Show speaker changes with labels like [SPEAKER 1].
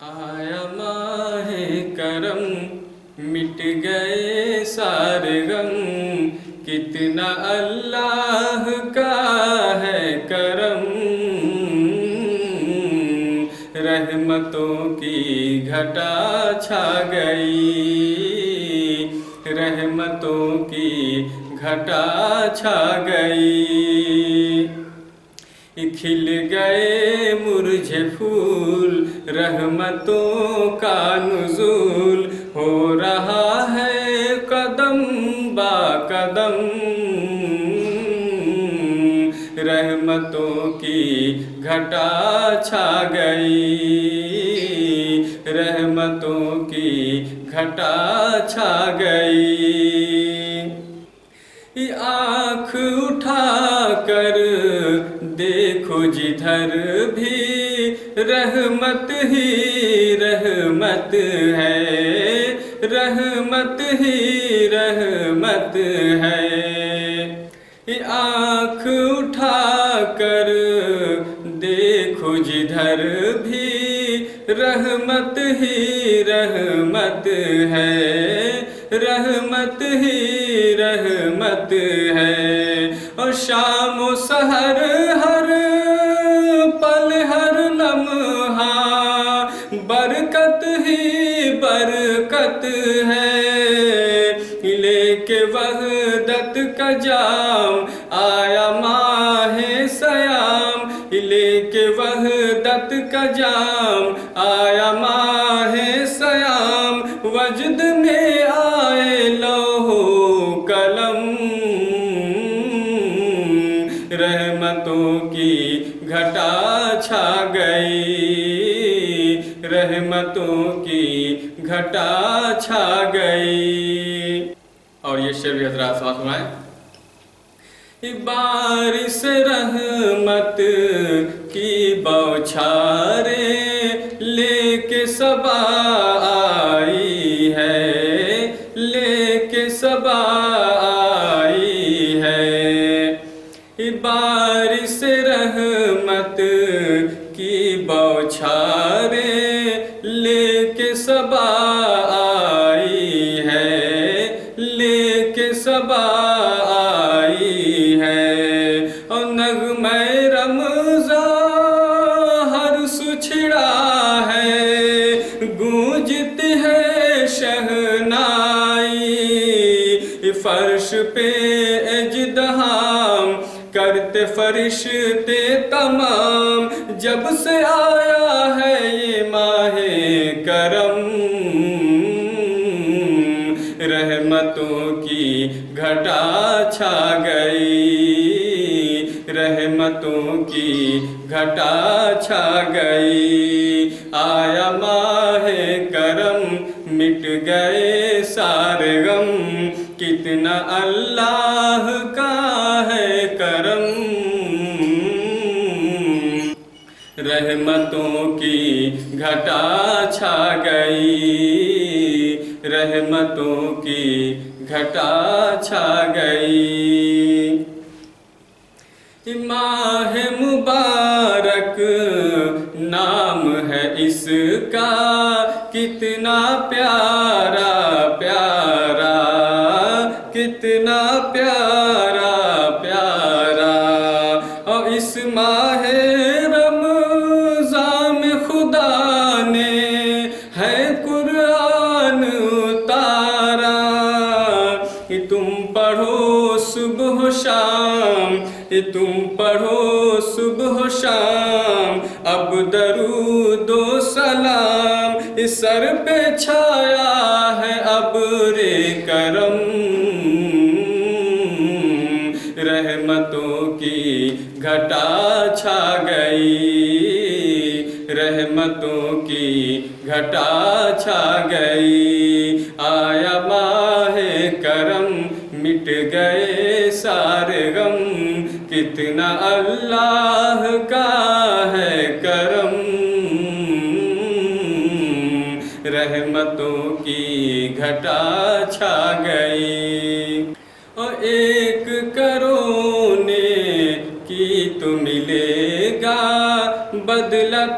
[SPEAKER 1] آیا ماہ کرم مٹ گئے سارے غم، کتنا اللہ کا ہے کرم، رحمتوں کی گھٹا چھا گئی، رحمتوں کی گھٹا چھا گئی، کھل گئے مرجھے پھول، رحمتوں کا نزول ہو رہا ہے قدم با قدم، رحمتوں کی گھٹا چھا گئی، رحمتوں کی گھٹا چھا گئی، آنکھ اٹھا کر دیکھو جدھر بھی رحمت ہی رحمت ہے، رحمت ہی رحمت ہے، آنکھ اٹھا کر دیکھو جدھر بھی رحمت ہی رحمت ہے، رحمت ہی رحمت ہے، اور شام و سحر ہر پل ہر لمحہ برکت ہی برکت ہے، لے کے وحدت کا جام آیا ماہ سیام، لے کے وحدت کا جام آیا ماہ سیام، وجد میں آئے لوح و قلم، رحمتوں کی گھٹا چھا گئی، رحمتوں کی گھٹا چھا گئی۔ اور یہ شعر بھی حضرات سماعت فرمائیں۔ بارش رحمت کی بوچھاریں لے کے صبا آئی ہے، لے کے صبا آئی ہے، بارش رحمت کی بوچھاریں لے کے صبا آئی ہے، لے کے صبا آئی ہے، اور نغمہ رمضان ہر سچڑا ہے، گونجتی ہے شہنائی، فرش پہ اژدہام کرتے فرشتے تمام، جب سے آیا ہے یہ ماہ کرم، رحمتوں کی گھٹا چھا گئی، رحمتوں کی گھٹا چھا گئی، آیا ماہ کرم مٹ گئے سارے غم، کتنا اللہ کا ہے کرم، رحمتوں کی گھٹا چھا گئی، رحمتوں کی گھٹا چھا گئی، ماہ مبارک نام ہے اس کا کتنا پیارا پیارا، کتنا پیارا پیارا، اور اس ماہ رمضان میں خدا نے ہے قرآن اتارا، تم پڑھو صبح و شام، تم پڑھو صبح و شام، اب درود و سلام، سر پہ چھایا ہے ابر کرم، رحمتوں کی گھٹا چھا گئی، رحمتوں کی گھٹا چھا گئی، آیا ماہ کرم مٹ گئے سارے غم، کتنا اللہ کا ہے کرم، رحمتوں کی گھٹا چھا گئی، اور ایک کرونے کی تو ملے گا بدلہ